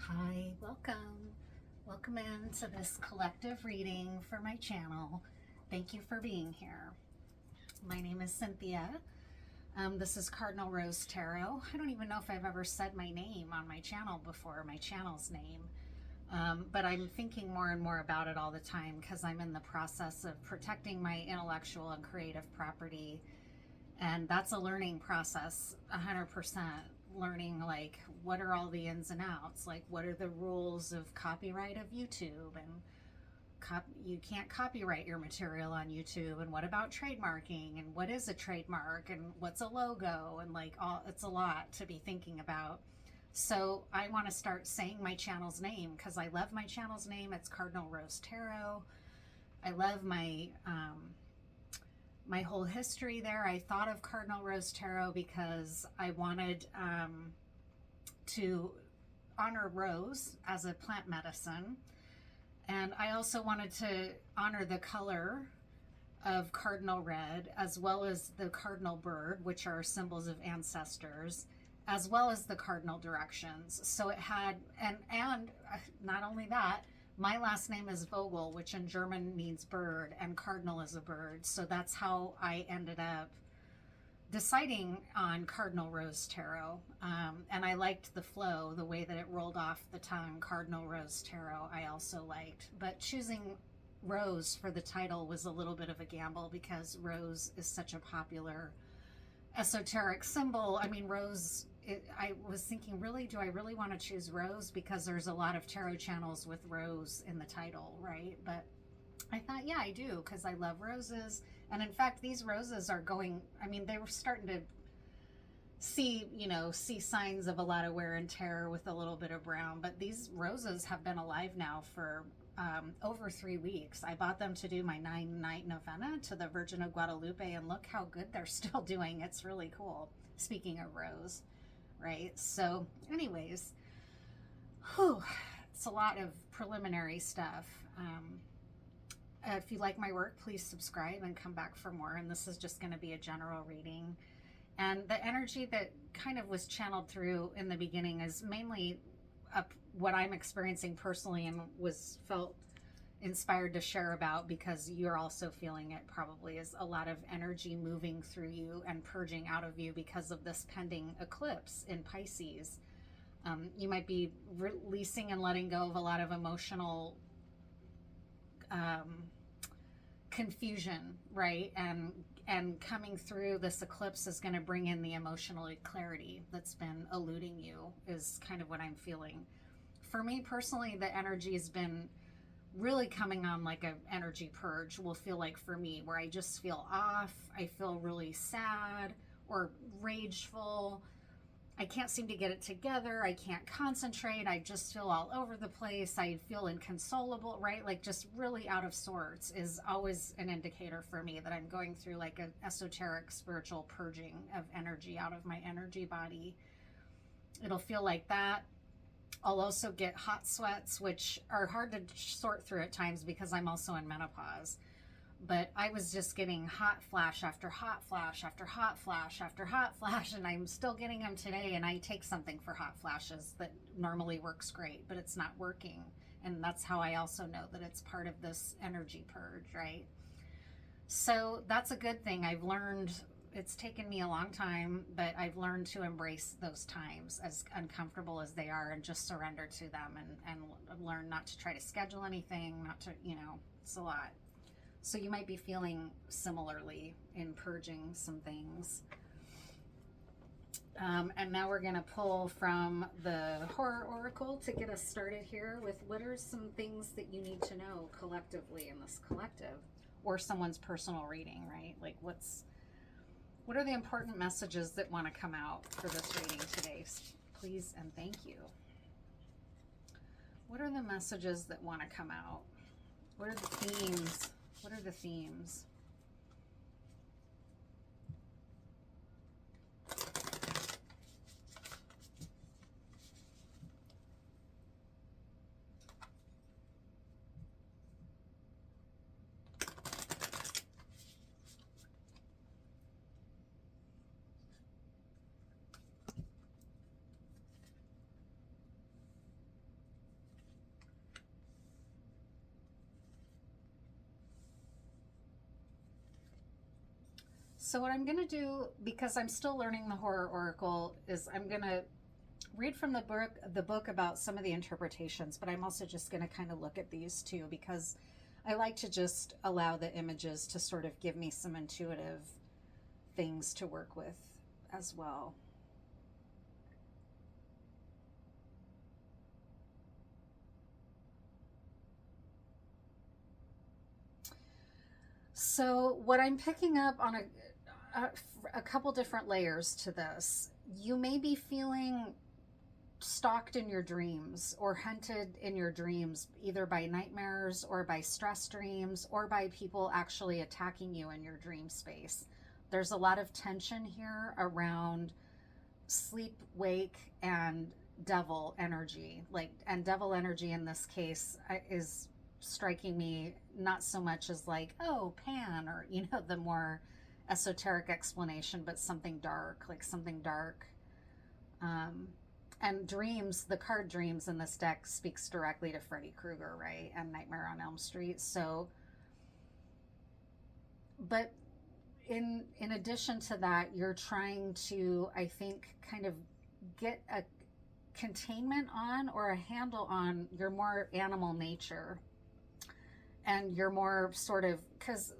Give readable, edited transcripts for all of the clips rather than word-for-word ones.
Hi, welcome. Welcome into this collective reading for my channel. Thank you for being here. My name is Cynthia. This is Cardinal Rose Tarot. I don't even know if I've ever said my name on my channel before, my channel's name. But I'm thinking more and more about it all the time because I'm in the process of protecting my intellectual and creative property. And that's a learning process, 100%. Learning, like, what are all the ins and outs? Like, what are the rules of copyright of YouTube? And you can't copyright your material on YouTube. And what about trademarking? And what is a trademark? And what's a logo? And like, it's a lot to be thinking about. So I want to start saying my channel's name because I love my channel's name. It's Cardinal Rose Tarot. I love my whole history there. I thought of Cardinal Rose Tarot because I wanted to honor rose as a plant medicine. And I also wanted to honor the color of cardinal red, as well as the cardinal bird, which are symbols of ancestors, as well as the cardinal directions. So it had, and not only that, my last name is Vogel, which in German means bird, and cardinal is a bird. So that's how I ended up deciding on Cardinal Rose Tarot. And I liked the flow, the way that it rolled off the tongue, Cardinal Rose Tarot, I also liked. But choosing rose for the title was a little bit of a gamble because rose is such a popular esoteric symbol. I mean, rose, I was thinking, really, do I really want to choose rose? Because there's a lot of tarot channels with rose in the title, right? But I thought, yeah, I do, because I love roses. And in fact, these roses are going, I mean, they were starting to see signs of a lot of wear and tear with a little bit of brown. But these roses have been alive now for over 3 weeks. I bought them to do my 9-night novena to the Virgin of Guadalupe, and look how good they're still doing. It's really cool. Speaking of rose, right? So anyways, it's a lot of preliminary stuff. If you like my work, please subscribe and come back for more. And this is just going to be a general reading. And the energy that kind of was channeled through in the beginning is mainly what I'm experiencing personally and felt inspired to share about, because you're also feeling it probably, is a lot of energy moving through you and purging out of you because of this pending eclipse in Pisces. You might be releasing and letting go of a lot of emotional confusion, right? And coming through this eclipse is going to bring in the emotional clarity that's been eluding you, is kind of what I'm feeling. For me personally, the energy has been really coming on like an energy purge, will feel like for me, where I just feel off. I feel really sad or rageful. I can't seem to get it together. I can't concentrate. I just feel all over the place. I feel inconsolable, right? Like just really out of sorts is always an indicator for me that I'm going through like an esoteric spiritual purging of energy out of my energy body. It'll feel like that. I'll also get hot sweats, which are hard to sort through at times because I'm also in menopause. But I was just getting hot flash after hot flash after hot flash after hot flash, and I'm still getting them today. And I take something for hot flashes that normally works great, but it's not working. And that's how I also know that it's part of this energy purge, right? So that's a good thing. I've learned, it's taken me a long time, but I've learned to embrace those times, as uncomfortable as they are, and just surrender to them, and learn not to try to schedule anything, not to, it's a lot. So you might be feeling similarly in purging some things. And now we're going to pull from the Horror Oracle to get us started here with what are some things that you need to know collectively in this collective, or someone's personal reading, right? Like what are the important messages that want to come out for this reading today? Please and thank you. What are the messages that want to come out? What are the themes? What are the themes? So what I'm going to do, because I'm still learning the Horror Oracle, is I'm going to read from the book about some of the interpretations, but I'm also just going to kind of look at these too, because I like to just allow the images to sort of give me some intuitive things to work with as well. So what I'm picking up on a couple different layers to this, you may be feeling stalked in your dreams or hunted in your dreams, either by nightmares or by stress dreams or by people actually attacking you in your dream space. There's a lot of tension here around sleep, wake, and devil energy. And devil energy in this case is striking me not so much as like, oh, Pan, or, the more esoteric explanation, but something dark, like something dark. And dreams, the card dreams in this deck speaks directly to Freddy Krueger, right? And Nightmare on Elm Street. So, but in addition to that, you're trying to, I think, kind of get a containment on or a handle on your more animal nature. And you're more sort of, because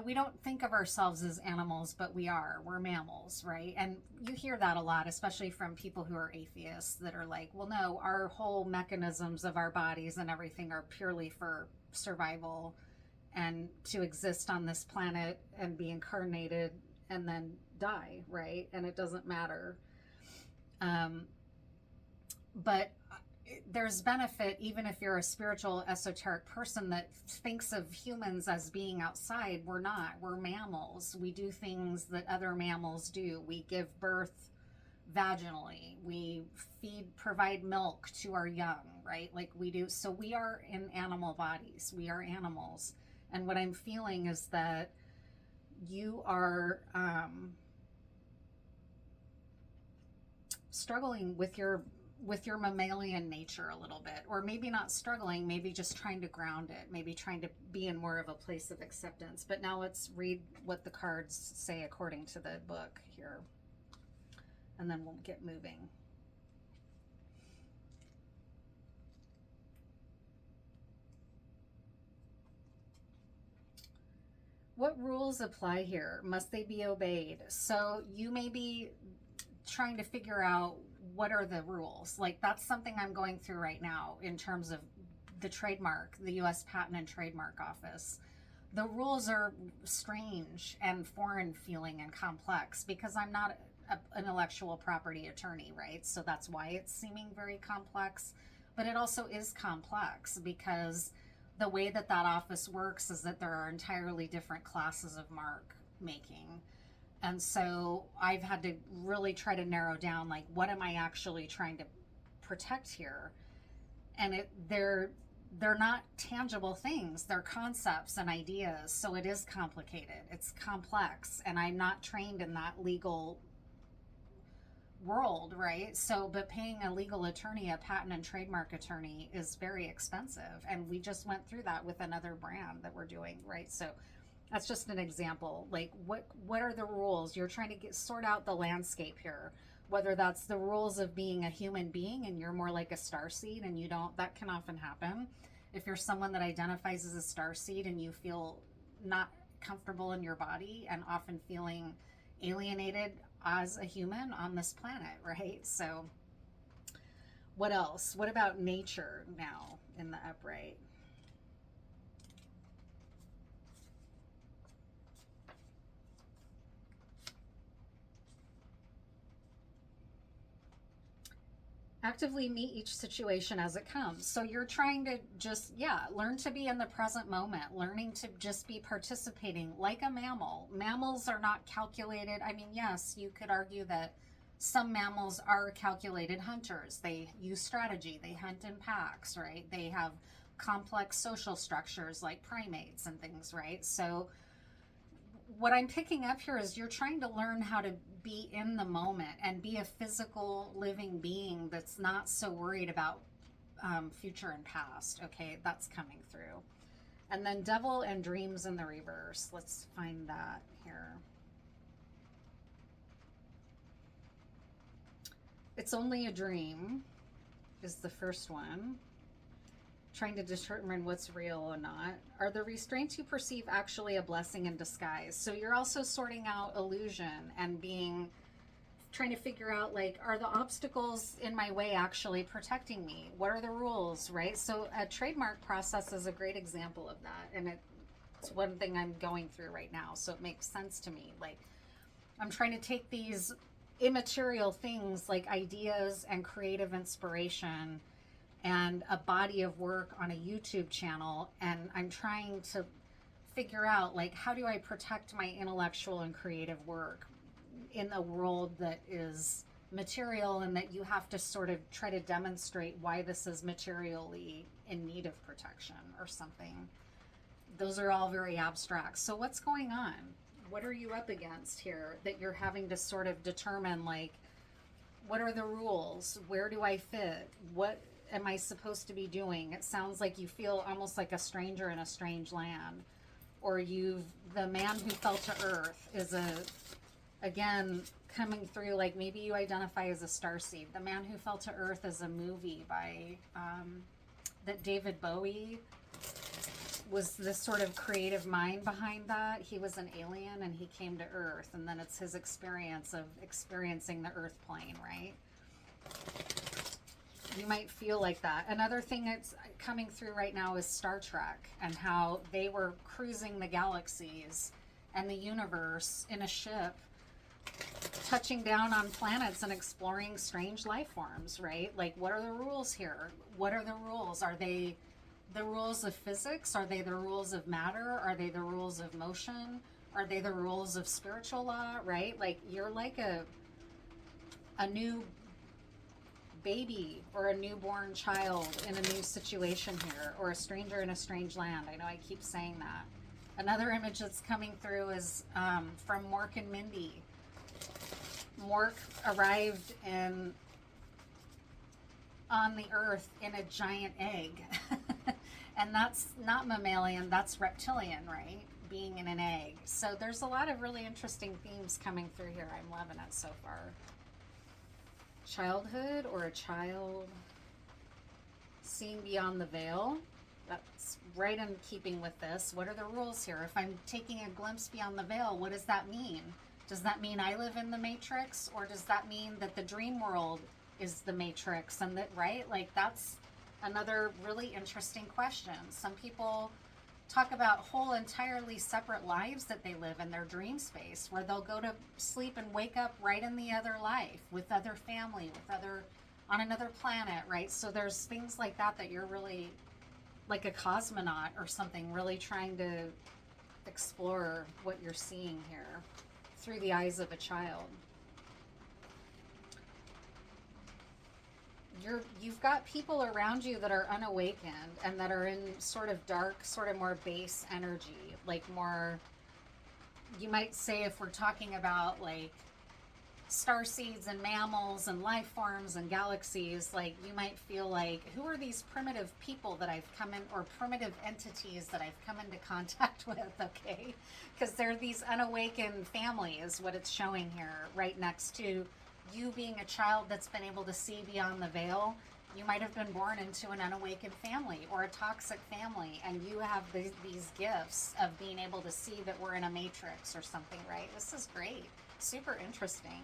we don't think of ourselves as animals, but we are. We're mammals, right? And you hear that a lot, especially from people who are atheists that are like, well, no, our whole mechanisms of our bodies and everything are purely for survival and to exist on this planet and be incarnated and then die, right? And it doesn't matter. But there's benefit, even if you're a spiritual esoteric person that thinks of humans as being outside. We're not. We're mammals. We do things that other mammals do. We give birth vaginally. We provide milk to our young, right? Like we do. So we are in animal bodies. We are animals. And what I'm feeling is that you are struggling with your mammalian nature a little bit, or maybe not struggling, maybe just trying to ground it, maybe trying to be in more of a place of acceptance. But now let's read what the cards say according to the book here, and then we'll get moving. What rules apply here? Must they be obeyed? So you may be trying to figure out what are the rules. Like that's something I'm going through right now in terms of the trademark, the U.S. Patent and Trademark Office. The rules are strange and foreign feeling and complex because I'm not an intellectual property attorney, right? So that's why it's seeming very complex. But it also is complex because the way that office works is that there are entirely different classes of mark making. And so I've had to really try to narrow down, like, what am I actually trying to protect here? And they're not tangible things. They're concepts and ideas. So it is complicated. It's complex. And I'm not trained in that legal world, right? So, but paying a legal attorney, a patent and trademark attorney, is very expensive. And we just went through that with another brand that we're doing, right? So that's just an example. Like, what are the rules? You're trying to sort out the landscape here, whether that's the rules of being a human being and you're more like a starseed and you don't. That can often happen. If you're someone that identifies as a starseed and you feel not comfortable in your body and often feeling alienated as a human on this planet, right? So what else? What about nature now in the upright? Actively meet each situation as it comes. So you're trying to just, learn to be in the present moment, learning to just be participating like a mammal. Mammals are not calculated. I mean, yes, you could argue that some mammals are calculated hunters. They use strategy. They hunt in packs, right? They have complex social structures like primates and things, right? So what I'm picking up here is you're trying to learn how to be in the moment and be a physical living being that's not so worried about future and past. Okay, that's coming through. And then devil and dreams in the reverse. Let's find that here. It's only a dream is the first one. Trying to determine what's real or not. Are the restraints you perceive actually a blessing in disguise? So you're also sorting out illusion and trying to figure out, like, are the obstacles in my way actually protecting me? What are the rules, right? So a trademark process is a great example of that. And it's one thing I'm going through right now. So it makes sense to me. Like, I'm trying to take these immaterial things like ideas and creative inspiration and a body of work on a YouTube channel, and I'm trying to figure out, like, how do I protect my intellectual and creative work in a world that is material, and that you have to sort of try to demonstrate why this is materially in need of protection or something. Those are all very abstract. So what's going on? What are you up against here that you're having to sort of determine, like, what are the rules? Where do I fit? What am I supposed to be doing? It sounds like you feel almost like a stranger in a strange land. Or the man who fell to earth is again, coming through, like, maybe you identify as a starseed. The Man Who Fell to Earth is a movie by, that David Bowie was this sort of creative mind behind that. He was an alien and he came to Earth, and then it's his experience of experiencing the Earth plane, right? You might feel like that. Another thing that's coming through right now is Star Trek, and how they were cruising the galaxies and the universe in a ship, touching down on planets and exploring strange life forms, right? Like, what are the rules here? What are the rules? Are they the rules of physics? Are they the rules of matter? Are they the rules of motion? Are they the rules of spiritual law, right? Like, you're like a new baby or a newborn child in a new situation here, or a stranger in a strange land. I know I keep saying that. Another image that's coming through is from Mork and Mindy. Mork arrived on the earth in a giant egg. And that's not mammalian, that's reptilian, right? Being in an egg. So there's a lot of really interesting themes coming through here. I'm loving it so far. Childhood or a child seeing beyond the veil. That's right in keeping with this. What are the rules here? If I'm taking a glimpse beyond the veil, what does that mean? Does that mean I live in the Matrix, or does that mean that the dream world is the Matrix? And that, right? Like, that's another really interesting question. Some people talk about whole entirely separate lives that they live in their dream space, where they'll go to sleep and wake up right in the other life with other family, on another planet, right? So there's things like that you're really like a cosmonaut or something, really trying to explore what you're seeing here through the eyes of a child. You've got people around you that are unawakened and that are in sort of dark, sort of more base energy, like more, you might say, if we're talking about like starseeds and mammals and life forms and galaxies, like, you might feel like, who are these primitive people that I've come in, or primitive entities that I've come into contact with, okay? Because they're these unawakened families, what it's showing here, right next to you being a child that's been able to see beyond the veil. You might have been born into an unawakened family or a toxic family, and you have these gifts of being able to see that we're in a matrix or something, right? This is great. Super interesting.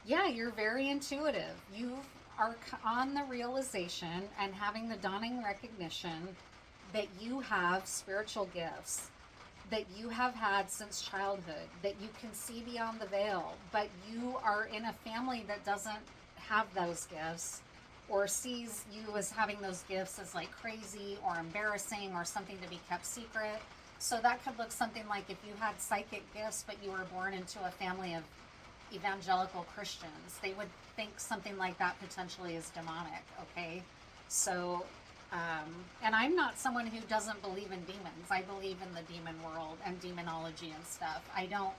Yeah, you're very intuitive. You are on the realization and having the dawning recognition that you have spiritual gifts that you have had since childhood, that you can see beyond the veil, but you are in a family that doesn't have those gifts, or sees you as having those gifts as like crazy or embarrassing or something to be kept secret. So that could look something like if you had psychic gifts, but you were born into a family of evangelical Christians, they would think something like that potentially is demonic, okay? So, and I'm not someone who doesn't believe in demons. I believe in the demon world and demonology and stuff. I don't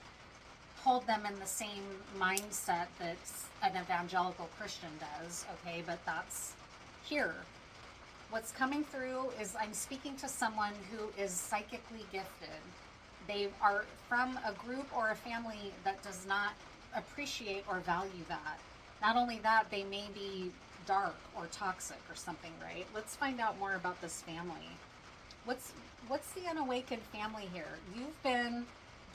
hold them in the same mindset that an evangelical Christian does, okay? But that's here. What's coming through is I'm speaking to someone who is psychically gifted. They are from a group or a family that does not appreciate or value that. Not only that, they may be dark or toxic or something, right? Let's find out more about this family. What's the unawakened family here? You've been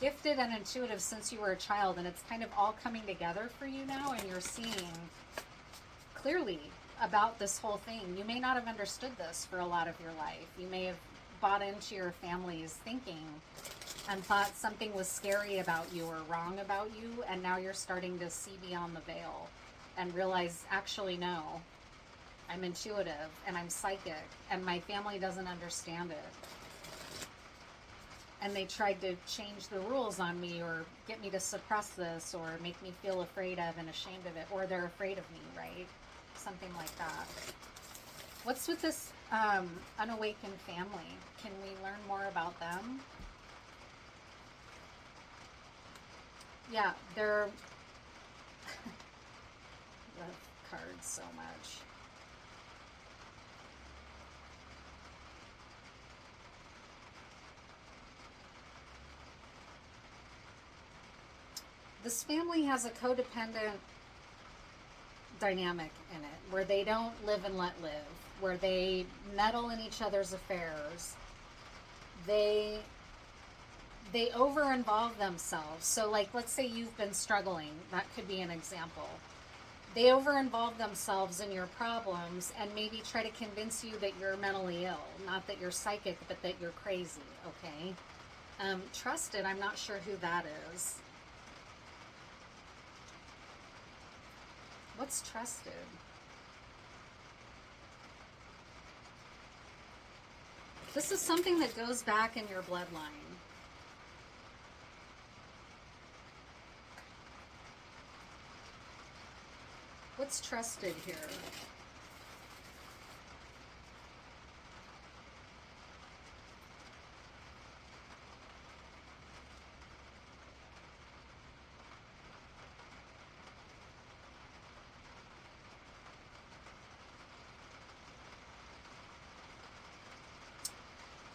gifted and intuitive since you were a child, and it's kind of all coming together for you now, and you're seeing clearly about this whole thing. You may not have understood this for a lot of your life. You may have bought into your family's thinking and thought something was scary about you or wrong about you, and now you're starting to see beyond the veil and realize, actually, no, I'm intuitive and I'm psychic and my family doesn't understand it. And they tried to change the rules on me or get me to suppress this or make me feel afraid of and ashamed of it, or they're afraid of me, right? Something like that. What's with this unawakened family? Can we learn more about them? Yeah, they're... I love cards so much. This family has a codependent dynamic in it, where they don't live and let live, where they meddle in each other's affairs. They over involve themselves. So like, let's say you've been struggling, that could be an example. They over involve themselves in your problems and maybe try to convince you that you're mentally ill, not that you're psychic, but that you're crazy. Okay. Trusted, I'm not sure who that is. What's trusted? This is something that goes back in your bloodline. What's trusted here?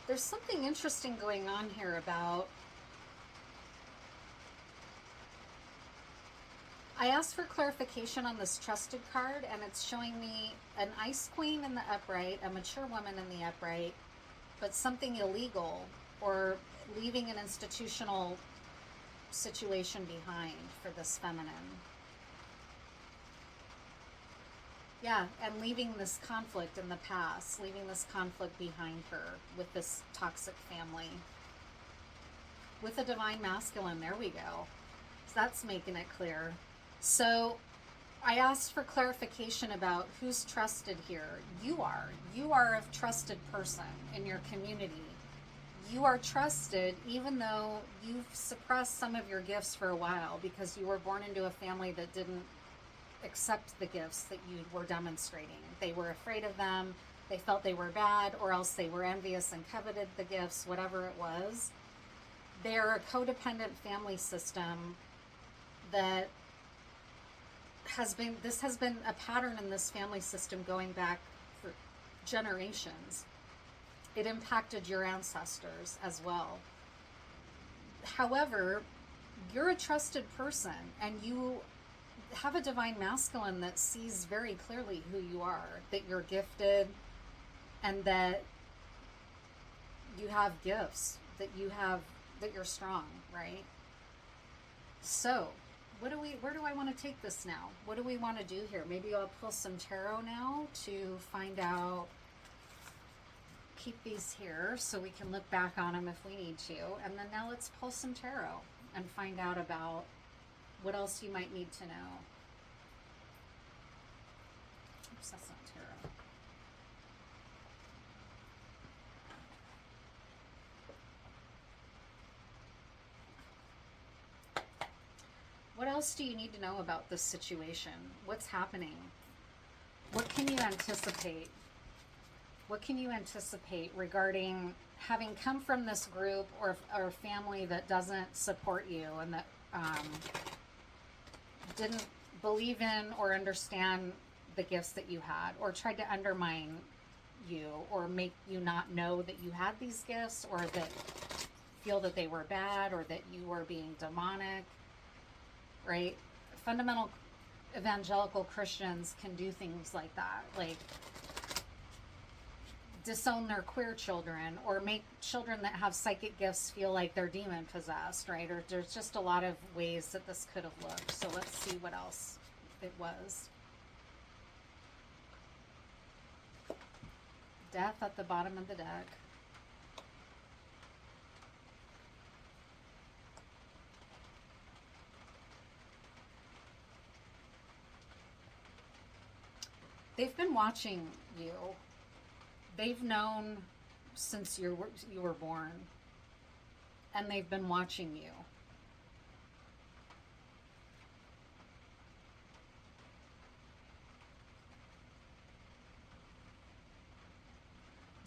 There's something interesting going on here about... I asked for clarification on this trusted card, and it's showing me an ice queen in the upright, a mature woman in the upright, but something illegal or leaving an institutional situation behind for this feminine. Yeah, and leaving this conflict in the past, leaving this conflict behind her with this toxic family. With a divine masculine, there we go. So that's making it clear. So I asked for clarification about who's trusted here. You are. You are a trusted person in your community. You are trusted even though you've suppressed some of your gifts for a while because you were born into a family that didn't accept the gifts that you were demonstrating. They were afraid of them, they felt they were bad, or else they were envious and coveted the gifts, whatever it was. They're a codependent family system that has been a pattern in this family system going back for generations. It impacted your ancestors as well. However, you're a trusted person and you have a divine masculine that sees very clearly who you are, that you're gifted and that you have gifts, that you're strong, right? So where do I want to take this now? What do we want to do here? Maybe I'll pull some tarot now to find out. Keep these here so we can look back on them if we need to. And then now let's pull some tarot and find out about what else you might need to know. Oops, that's not tarot. What else do you need to know about this situation? What's happening? What can you anticipate? What can you anticipate regarding having come from this group or family that doesn't support you and that didn't believe in or understand the gifts that you had, or tried to undermine you or make you not know that you had these gifts, or that feel that they were bad, or that you were being demonic, right? Fundamental evangelical Christians can do things like that, like disown their queer children, or make children that have psychic gifts feel like they're demon possessed, right? Or there's just a lot of ways that this could have looked. So let's see what else it was. Death at the bottom of the deck. They've been watching you. They've known since you were born, and they've been watching you.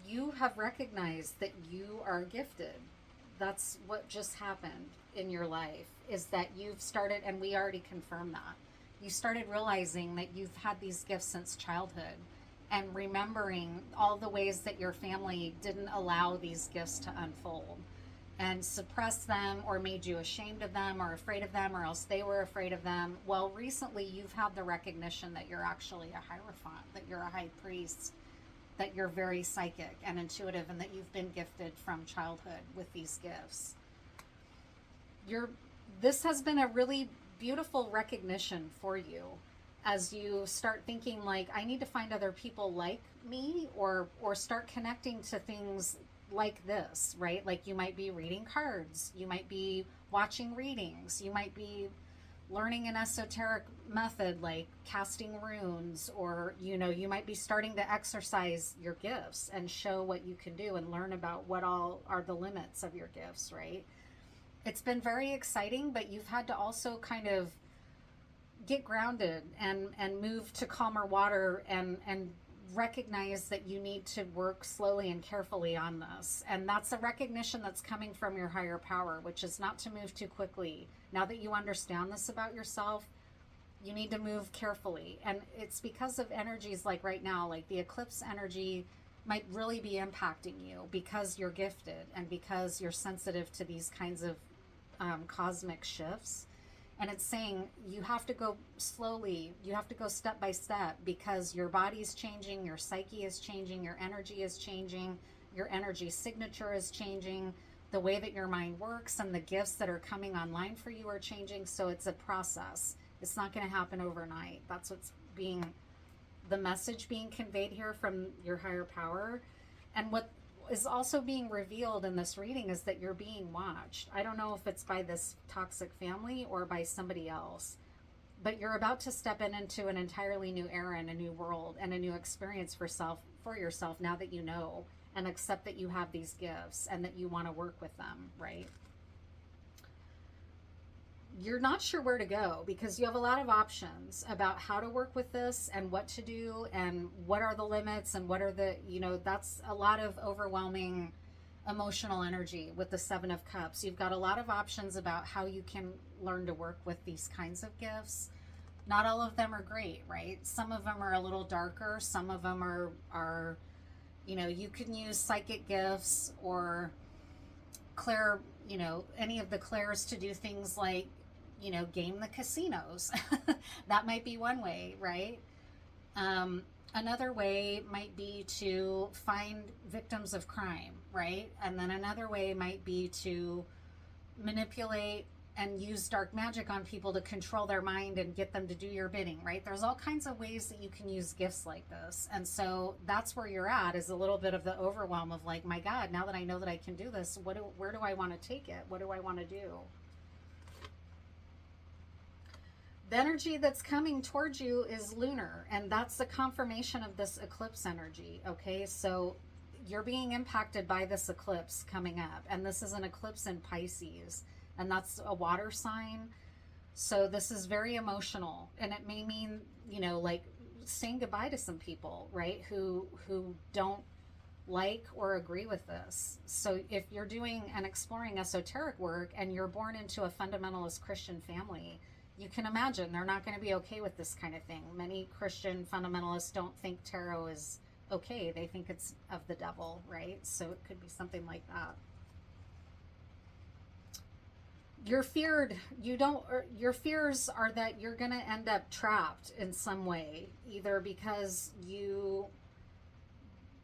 You have recognized that you are gifted. That's what just happened in your life, is that you've started, and we already confirmed that, you started realizing that you've had these gifts since childhood, and remembering all the ways that your family didn't allow these gifts to unfold and suppressed them, or made you ashamed of them or afraid of them, or else they were afraid of them. Well, recently you've had the recognition that you're actually a hierophant, that you're a high priest, that you're very psychic and intuitive, and that you've been gifted from childhood with these gifts. This has been a really beautiful recognition for you, as you start thinking like, I need to find other people like me, or start connecting to things like this, right? Like you might be reading cards, you might be watching readings, you might be learning an esoteric method like casting runes, or you might be starting to exercise your gifts and show what you can do and learn about what all are the limits of your gifts, right? It's been very exciting, but you've had to also kind of get grounded and move to calmer water, and recognize that you need to work slowly and carefully on this. And that's a recognition that's coming from your higher power, which is not to move too quickly. Now that you understand this about yourself, you need to move carefully. And it's because of energies like right now, like the eclipse energy might really be impacting you, because you're gifted and because you're sensitive to these kinds of cosmic shifts. And it's saying you have to go slowly, you have to go step by step, because your body's changing, your psyche is changing, your energy is changing, your energy signature is changing, the way that your mind works and the gifts that are coming online for you are changing. So it's a process. It's not going to happen overnight. That's what's the message being conveyed here from your higher power. And what is also being revealed in this reading is that you're being watched. I don't know if it's by this toxic family or by somebody else, but you're about to step into an entirely new era and a new world and a new experience for yourself now that you know and accept that you have these gifts and that you want to work with them, right? You're not sure where to go, because you have a lot of options about how to work with this and what to do and what are the limits and what are that's a lot of overwhelming emotional energy with the Seven of Cups. You've got a lot of options about how you can learn to work with these kinds of gifts. Not all of them are great, right? Some of them are a little darker. Some of them are you can use psychic gifts or clair, any of the clairs to do things like game the casinos. That might be one way, right? Another way might be to find victims of crime, right? And then another way might be to manipulate and use dark magic on people to control their mind and get them to do your bidding, right? There's all kinds of ways that you can use gifts like this. And so that's where you're at, is a little bit of the overwhelm of like, my God, now that I know that I can do this, where do I want to take it? What do I want to do? The energy that's coming towards you is lunar, and that's the confirmation of this eclipse energy, okay? So you're being impacted by this eclipse coming up, and this is an eclipse in Pisces, and that's a water sign. So this is very emotional, and it may mean, like saying goodbye to some people, right? Who don't like or agree with this. So if you're doing and exploring esoteric work and you're born into a fundamentalist Christian family, you can imagine they're not going to be okay with this kind of thing. Many Christian fundamentalists don't think tarot is okay. They think it's of the devil, right? So it could be something like that. You're feared, you don't, or your fears are that you're going to end up trapped in some way, either because you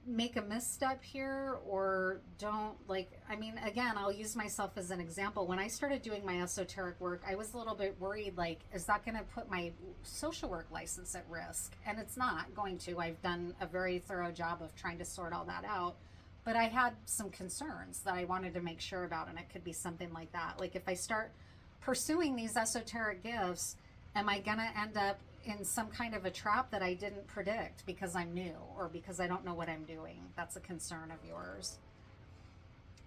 make a misstep here or don't, like, I mean, again, I'll use myself as an example. When I started doing my esoteric work, I was a little bit worried, like, is that going to put my social work license at risk? And it's not going to. I've done a very thorough job of trying to sort all that out, but I had some concerns that I wanted to make sure about, and it could be something like that. Like, if I start pursuing these esoteric gifts, am I going to end up in some kind of a trap that I didn't predict because I'm new or because I don't know what I'm doing? That's a concern of yours.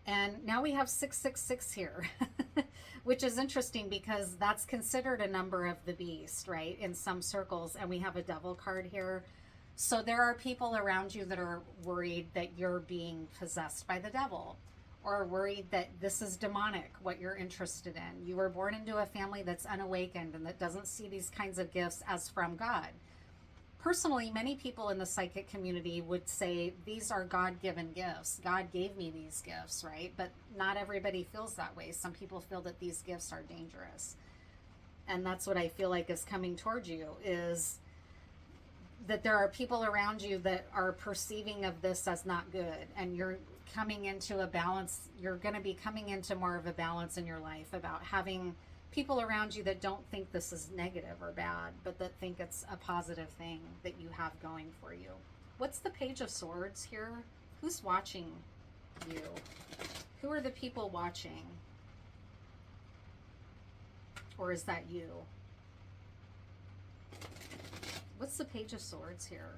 And now we have 666 here, which is interesting because that's considered a number of the beast, right? In some circles. And we have a devil card here. So there are people around you that are worried that you're being possessed by the devil, or worried that this is demonic, what you're interested in. You were born into a family that's unawakened and that doesn't see these kinds of gifts as from God. Personally, many people in the psychic community would say these are God-given gifts. God gave me these gifts, right? But not everybody feels that way. Some people feel that these gifts are dangerous. And that's what I feel like is coming towards you, is that there are people around you that are perceiving of this as not good, and you're coming into a balance. You're going to be coming into more of a balance in your life about having people around you that don't think this is negative or bad, but that think it's a positive thing that you have going for you. What's the Page of Swords here? Who's watching you? Who are the people watching? Or is that you? What's the Page of Swords here?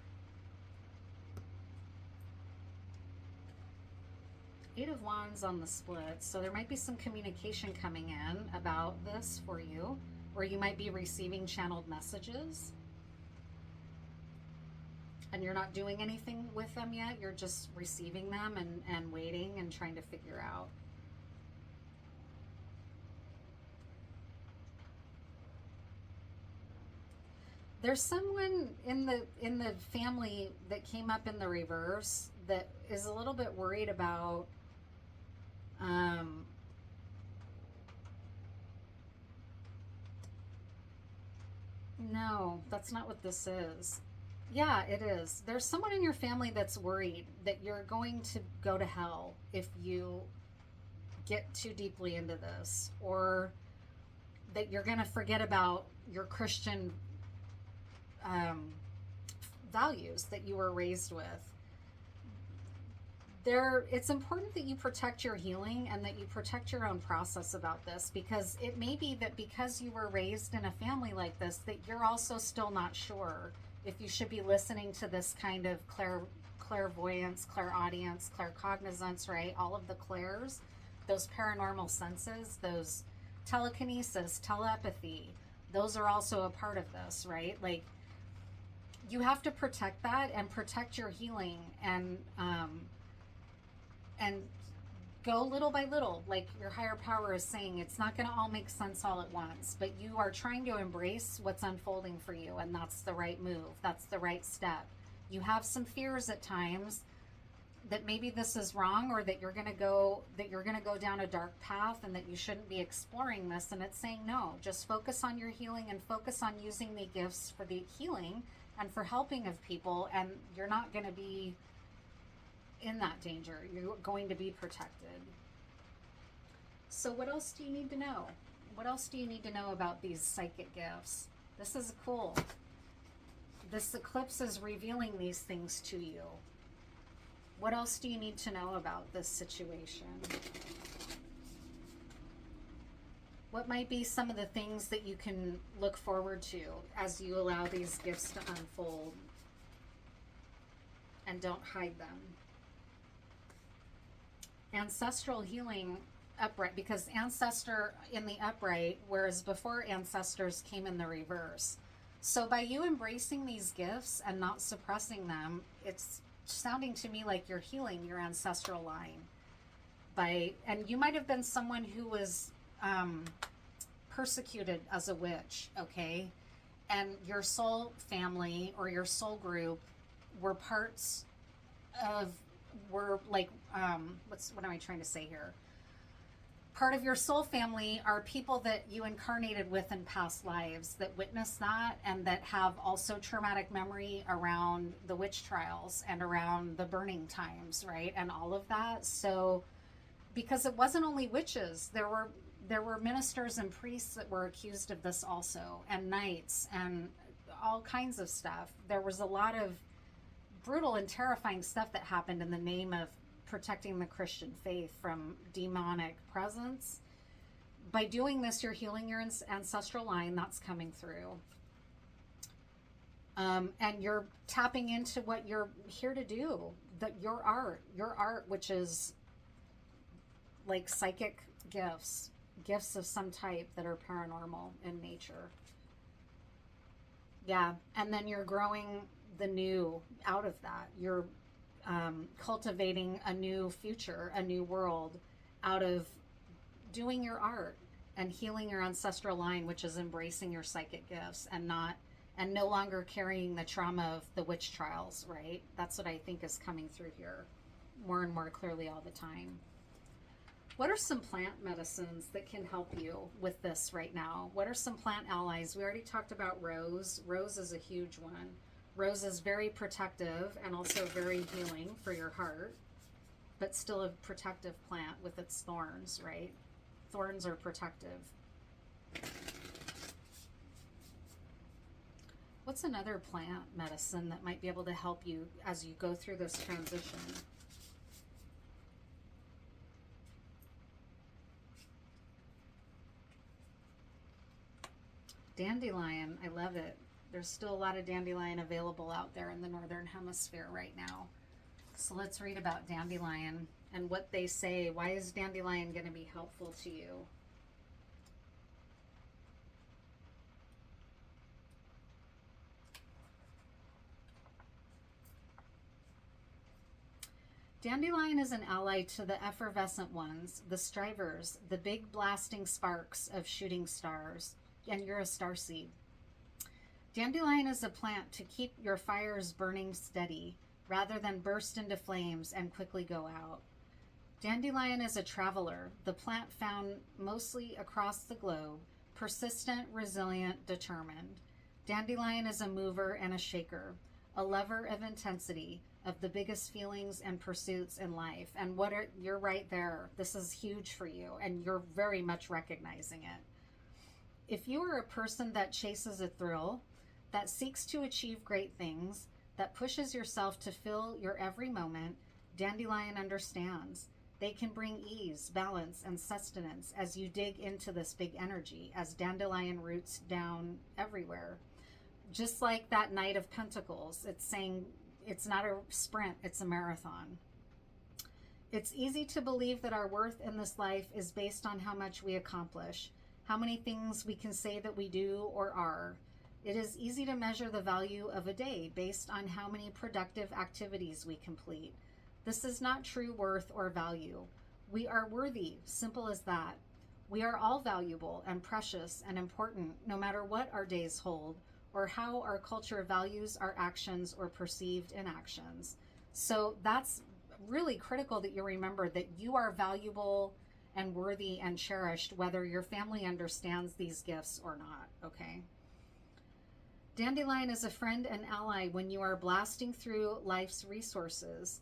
Eight of Wands on the split. So there might be some communication coming in about this for you, or you might be receiving channeled messages and you're not doing anything with them yet. You're just receiving them and waiting and trying to figure out. There's someone in the family that came up in the reverse that is a little bit worried about no, that's not what this is. Yeah, it is. There's someone in your family that's worried that you're going to go to hell if you get too deeply into this, or that you're going to forget about your Christian values that you were raised with. It's important that you protect your healing and that you protect your own process about this, because it may be that because you were raised in a family like this, that you're also still not sure if you should be listening to this kind of clairvoyance, clairaudience, claircognizance, right? All of the clairs, those paranormal senses, those telekinesis, telepathy, those are also a part of this, right? Like, you have to protect that and protect your healing, and go little by little. Like your higher power is saying, it's not going to all make sense all at once, but you are trying to embrace what's unfolding for you, and that's the right move. That's the right step. You have some fears at times that maybe this is wrong, or that you're going to go down a dark path and that you shouldn't be exploring this, and it's saying no, just focus on your healing and focus on using the gifts for the healing and for helping of people, and you're not going to be in that danger. You're going to be protected. So what else do you need to know? What else do you need to know about these psychic gifts? This is cool. This eclipse is revealing these things to you. What else do you need to know about this situation? What might be some of the things that you can look forward to as you allow these gifts to unfold? And don't hide them. Ancestral healing upright, because ancestor in the upright, whereas before ancestors came in the reverse. So by you embracing these gifts and not suppressing them, it's sounding to me like you're healing your ancestral line. And you might have been someone who was persecuted as a witch, okay? And your soul family or your soul group were parts of were like, what am I trying to say here? Part of your soul family are people that you incarnated with in past lives that witnessed that and that have also traumatic memory around the witch trials and around the burning times, right? And all of that. So, because it wasn't only witches, there were ministers and priests that were accused of this also, and knights and all kinds of stuff. There was a lot of brutal and terrifying stuff that happened in the name of protecting the Christian faith from demonic presence. By doing this, you're healing your ancestral line that's coming through. And you're tapping into what you're here to do, that your art, which is like psychic gifts of some type that are paranormal in nature. Yeah, and then you're growing the new out of that. You're cultivating a new future, a new world out of doing your art and healing your ancestral line, which is embracing your psychic gifts and no longer carrying the trauma of the witch trials, right? That's what I think is coming through here more and more clearly all the time. What are some plant medicines that can help you with this right now? What are some plant allies? We already talked about rose. Rose is a huge one. Rose is very protective and also very healing for your heart, but still a protective plant with its thorns, right? Thorns are protective. What's another plant medicine that might be able to help you as you go through this transition? Dandelion, I love it. There's still a lot of dandelion available out there in the northern hemisphere right now. So let's read about dandelion and what they say. Why is dandelion going to be helpful to you? Dandelion is an ally to the effervescent ones, the strivers, the big blasting sparks of shooting stars, and you're a starseed. Dandelion is a plant to keep your fires burning steady, rather than burst into flames and quickly go out. Dandelion is a traveler, the plant found mostly across the globe, persistent, resilient, determined. Dandelion is a mover and a shaker, a lover of intensity, of the biggest feelings and pursuits in life. And you're right there. This is huge for you, and you're very much recognizing it. If you are a person that chases a thrill, that seeks to achieve great things, that pushes yourself to fill your every moment, dandelion understands. They can bring ease, balance, and sustenance as you dig into this big energy, as dandelion roots down everywhere. Just like that Knight of Pentacles, it's saying it's not a sprint, it's a marathon. It's easy to believe that our worth in this life is based on how much we accomplish, how many things we can say that we do or are. It is easy to measure the value of a day based on how many productive activities we complete. This is not true worth or value. We are worthy, simple as that. We are all valuable and precious and important, no matter what our days hold or how our culture values our actions or perceived inactions. So that's really critical that you remember that you are valuable and worthy and cherished, whether your family understands these gifts or not, okay? Dandelion is a friend and ally when you are blasting through life's resources,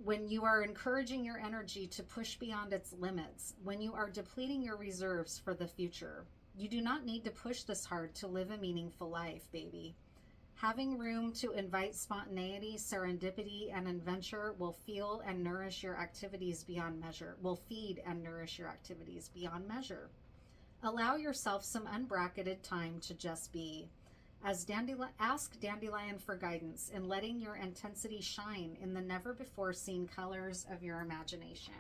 when you are encouraging your energy to push beyond its limits, when you are depleting your reserves for the future. You do not need to push this hard to live a meaningful life, baby. Having room to invite spontaneity, serendipity, and adventure will feed and nourish your activities beyond measure. Allow yourself some unbracketed time to just be. Ask Dandelion for guidance in letting your intensity shine in the never-before-seen colors of your imagination.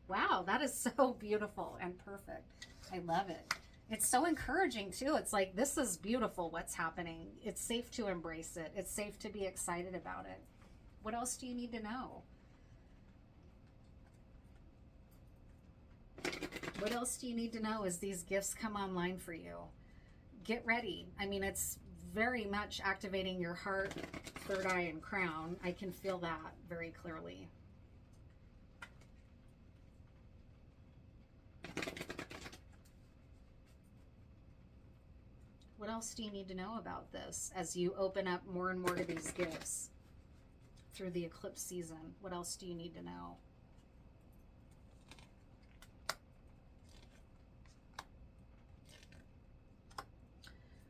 Wow, that is so beautiful and perfect. I love it. It's so encouraging, too. It's like, this is beautiful what's happening. It's safe to embrace it. It's safe to be excited about it. What else do you need to know? What else do you need to know as these gifts come online for you? get ready. I mean, it's very much activating your heart, third eye, and crown. I can feel that very clearly. What else do you need to know about this as you open up more and more to these gifts through the eclipse season? What else do you need to know?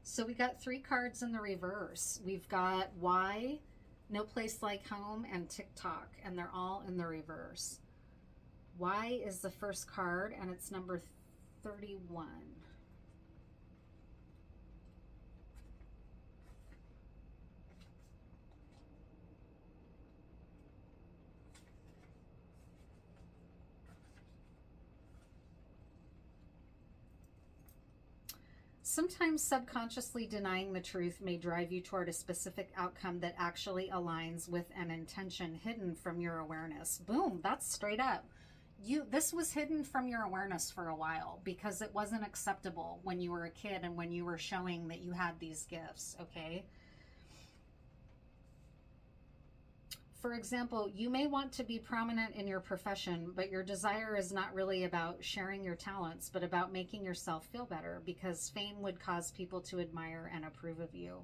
So we got 3 cards in the reverse. We've got why, no place like home, and TikTok, and they're all in the reverse. Why is the first card, and it's number 31. Sometimes subconsciously denying the truth may drive you toward a specific outcome that actually aligns with an intention hidden from your awareness. Boom, that's straight up. This was hidden from your awareness for a while because it wasn't acceptable when you were a kid and when you were showing that you had these gifts, okay? For example, you may want to be prominent in your profession, but your desire is not really about sharing your talents, but about making yourself feel better because fame would cause people to admire and approve of you.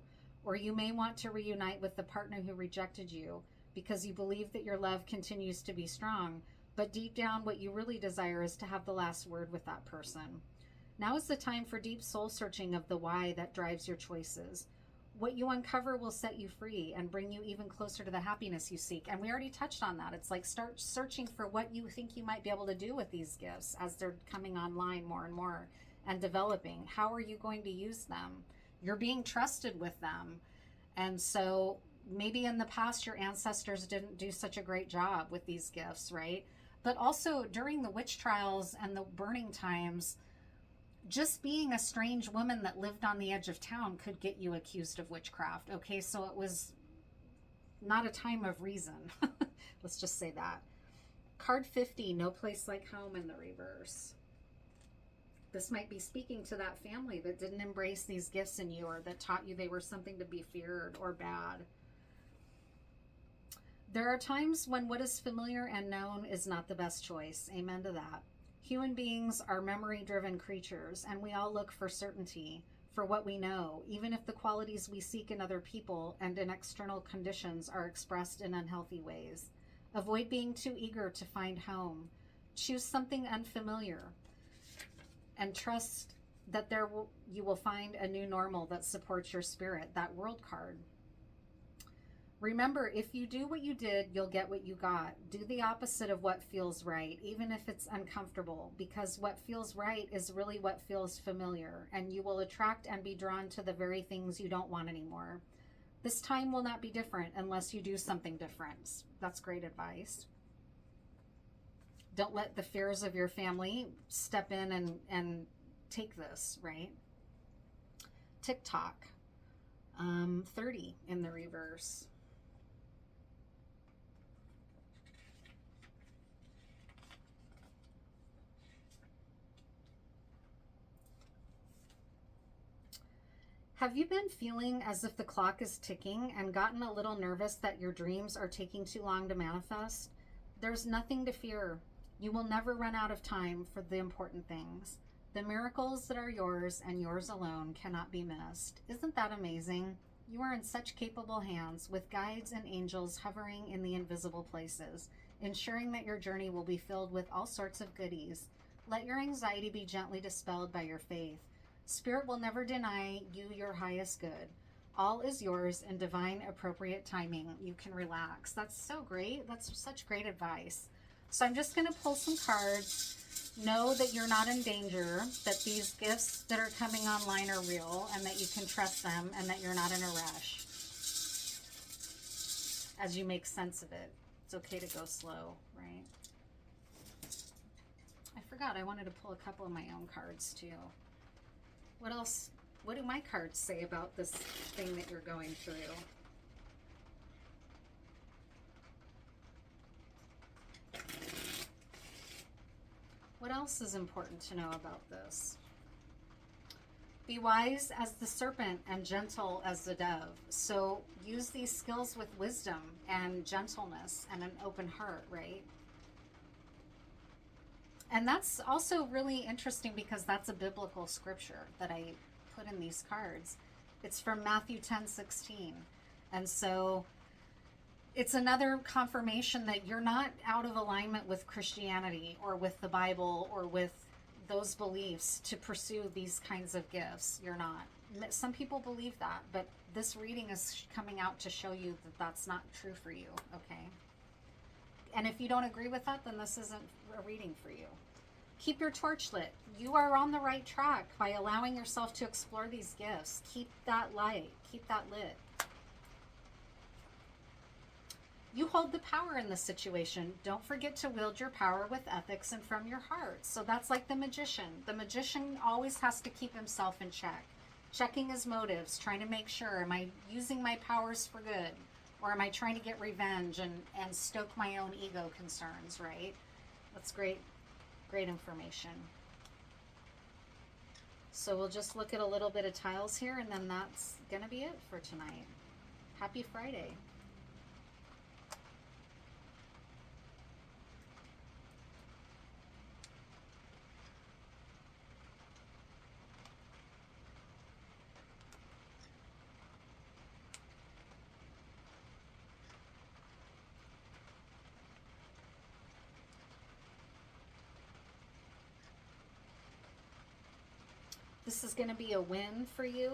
Or you may want to reunite with the partner who rejected you because you believe that your love continues to be strong, but deep down what you really desire is to have the last word with that person. Now is the time for deep soul searching of the why that drives your choices. What you uncover will set you free and bring you even closer to the happiness you seek. And we already touched on that. It's like start searching for what you think you might be able to do with these gifts as they're coming online more and more and developing. How are you going to use them? You're being trusted with them. And so maybe in the past your ancestors didn't do such a great job with these gifts, right? But also during the witch trials and the burning times, just being a strange woman that lived on the edge of town could get you accused of witchcraft. Okay, so it was not a time of reason. Let's just say that. Card 50, no place like home, in the reverse. This might be speaking to that family that didn't embrace these gifts in you or that taught you they were something to be feared or bad. There are times when what is familiar and known is not the best choice. Amen to that. Human beings are memory-driven creatures, and we all look for certainty, for what we know, even if the qualities we seek in other people and in external conditions are expressed in unhealthy ways. Avoid being too eager to find home. Choose something unfamiliar, and trust that you will find a new normal that supports your spirit. That World card. Remember, if you do what you did, you'll get what you got. Do the opposite of what feels right, even if it's uncomfortable, because what feels right is really what feels familiar, and you will attract and be drawn to the very things you don't want anymore. This time will not be different unless you do something different. That's great advice. Don't let the fears of your family step in and take this, right? TikTok, 30 in the reverse. Have you been feeling as if the clock is ticking and gotten a little nervous that your dreams are taking too long to manifest? There's nothing to fear. You will never run out of time for the important things. The miracles that are yours and yours alone cannot be missed. Isn't that amazing? You are in such capable hands with guides and angels hovering in the invisible places, ensuring that your journey will be filled with all sorts of goodies. Let your anxiety be gently dispelled by your faith. Spirit will never deny you your highest good. All is yours in divine appropriate timing. You can relax. That's so great. That's such great advice. So I'm just going to pull some cards. Know that you're not in danger, that these gifts that are coming online are real, and that you can trust them, and that you're not in a rush as you make sense of it. It's okay to go slow, right? I forgot I wanted to pull a couple of my own cards too. What else? What do my cards say about this thing that you're going through? What else is important to know about this? Be wise as the serpent and gentle as the dove. So use these skills with wisdom and gentleness and an open heart, right? And that's also really interesting because that's a biblical scripture that I put in these cards. It's from Matthew 10:16. And so it's another confirmation that you're not out of alignment with Christianity or with the Bible or with those beliefs to pursue these kinds of gifts. You're not. Some people believe that, but this reading is coming out to show you that that's not true for you, okay? And if you don't agree with that, then this isn't a reading for you. Keep your torch lit. You are on the right track by allowing yourself to explore these gifts. Keep that light. Keep that lit. You hold the power in this situation. Don't forget to wield your power with ethics and from your heart. So that's like the magician. The magician always has to keep himself in check. Checking his motives, trying to make sure, am I using my powers for good? Or am I trying to get revenge and stoke my own ego concerns, right? That's great information. So we'll just look at a little bit of tiles here, and then that's gonna be it for tonight. Happy Friday. This is going to be a win for you.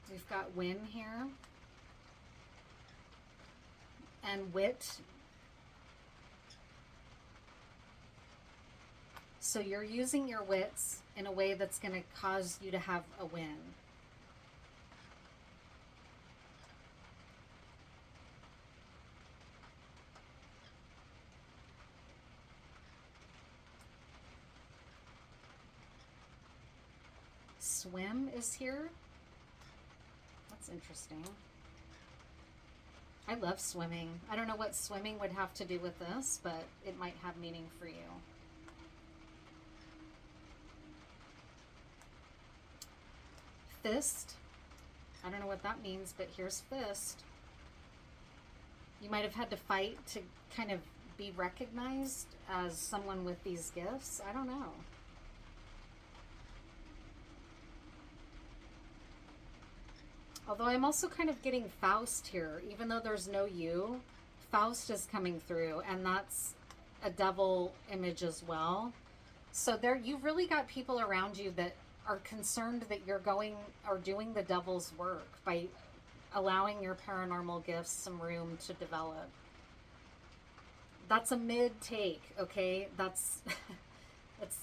We've got win here. And wit. So you're using your wits in a way that's going to cause you to have a win. Swim is here. That's interesting. I love swimming. I don't know what swimming would have to do with this, but it might have meaning for you. Fist. I don't know what that means, but here's fist. You might have had to fight to kind of be recognized as someone with these gifts. I don't know. Although I'm also kind of getting Faust here, even though there's no you. Faust is coming through, and that's a devil image as well. So there, you've really got people around you that are concerned that you're going or doing the devil's work by allowing your paranormal gifts some room to develop. That's a mid take, okay? That's it's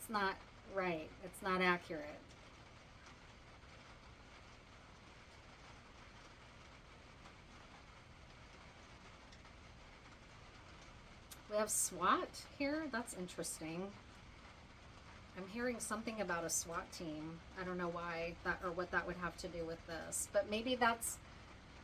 not right. It's not accurate. We have SWAT here. That's interesting. I'm hearing something about a SWAT team. I don't know why that or what that would have to do with this, but maybe that's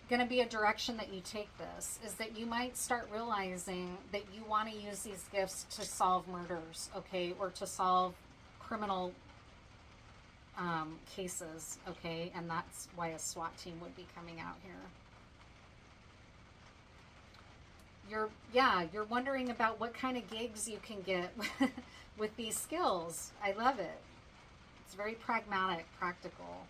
going to be a direction that you take this, is that you might start realizing that you want to use these gifts to solve murders, okay, or to solve criminal cases, okay, and that's why a SWAT team would be coming out here. You're wondering about what kind of gigs you can get with these skills. I love it. It's very pragmatic, practical.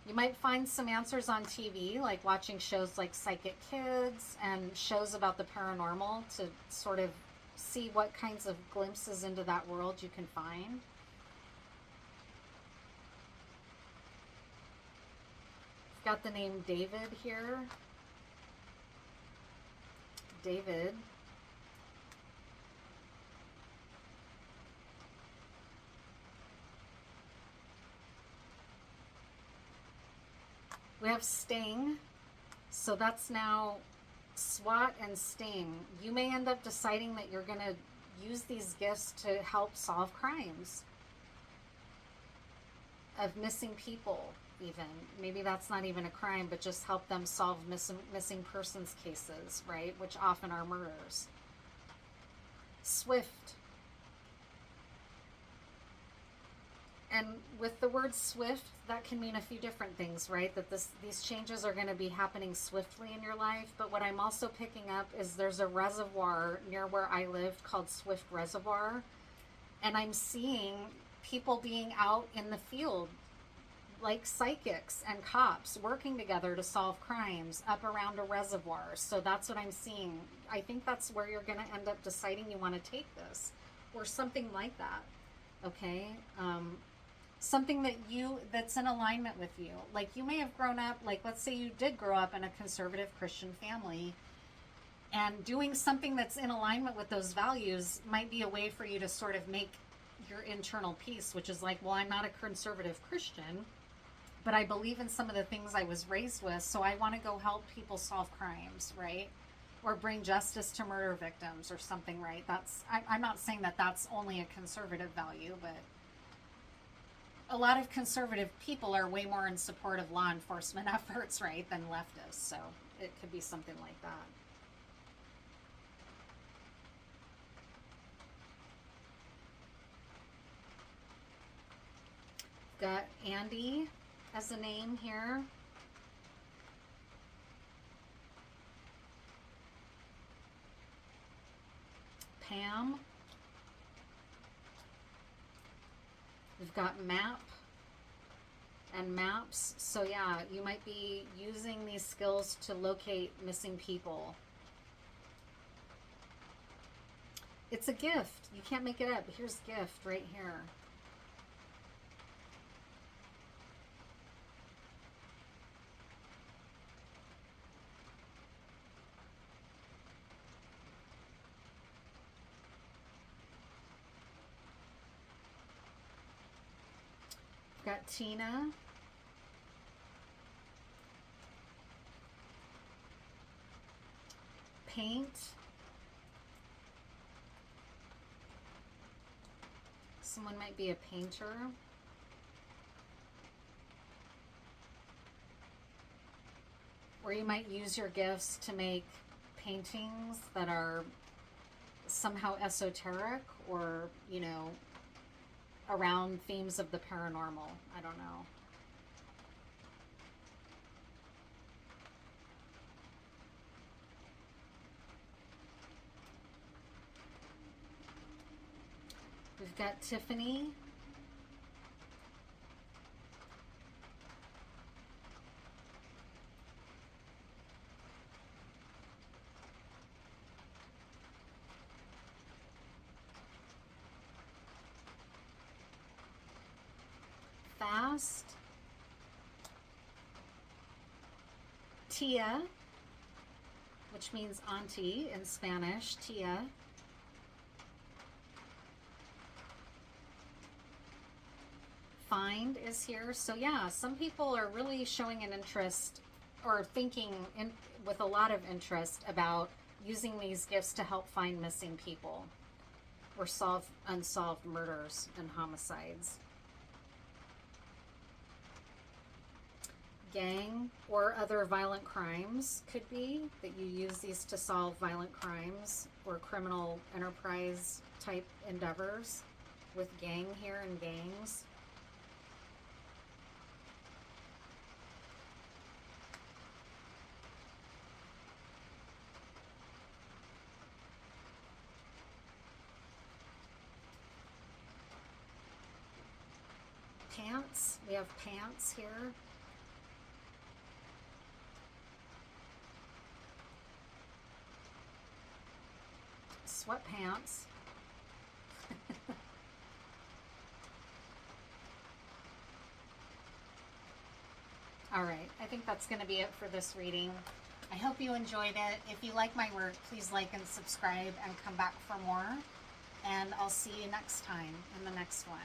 You might find some answers on TV, like watching shows like Psychic Kids and shows about the paranormal to sort of see what kinds of glimpses into that world you can find. I've got the name David here. David. We have Sting. So that's now SWAT and Sting. You may end up deciding that you're going to use these gifts to help solve crimes of missing people. Even maybe that's not even a crime, but just help them solve missing persons cases, right, which often are murders. Swift. And with the word swift, that can mean a few different things, right? That these changes are going to be happening swiftly in your life. But what I'm also picking up is there's a reservoir near where I live called Swift Reservoir. And I'm seeing people being out in the field, like psychics and cops, working together to solve crimes up around a reservoir. So that's what I'm seeing. I think that's where you're going to end up deciding you want to take this, or something like that. Okay? Something that's in alignment with you. Like, you may have grown up, like, let's say you did grow up in a conservative Christian family, and doing something that's in alignment with those values might be a way for you to sort of make your internal peace, which is like, well, I'm not a conservative Christian, but I believe in some of the things I was raised with, so I want to go help people solve crimes, right? Or bring justice to murder victims or something, right? I'm not saying that that's only a conservative value, but a lot of conservative people are way more in support of law enforcement efforts, right, than leftists. So it could be something like that. Got Andy as a name here. Pam. We've got map and maps. So yeah, you might be using these skills to locate missing people. It's a gift. You can't make it up. Here's gift right here. Got Tina. Paint. Someone might be a painter. Or you might use your gifts to make paintings that are somehow esoteric, or, you know, around themes of the paranormal. I don't know. We've got Tiffany. Fast. Tia, which means auntie in Spanish. Tia. Find is here. So yeah, some people are really showing an interest, or thinking with a lot of interest about using these gifts to help find missing people or solve unsolved murders and homicides. Gang or other violent crimes could be that you use these to solve violent crimes or criminal enterprise type endeavors, with gang here and gangs. Pants, we have pants here. Sweatpants. All right, I think that's going to be it for this reading. I hope you enjoyed it. If you like my work, please like and subscribe and come back for more. And I'll see you next time in the next one.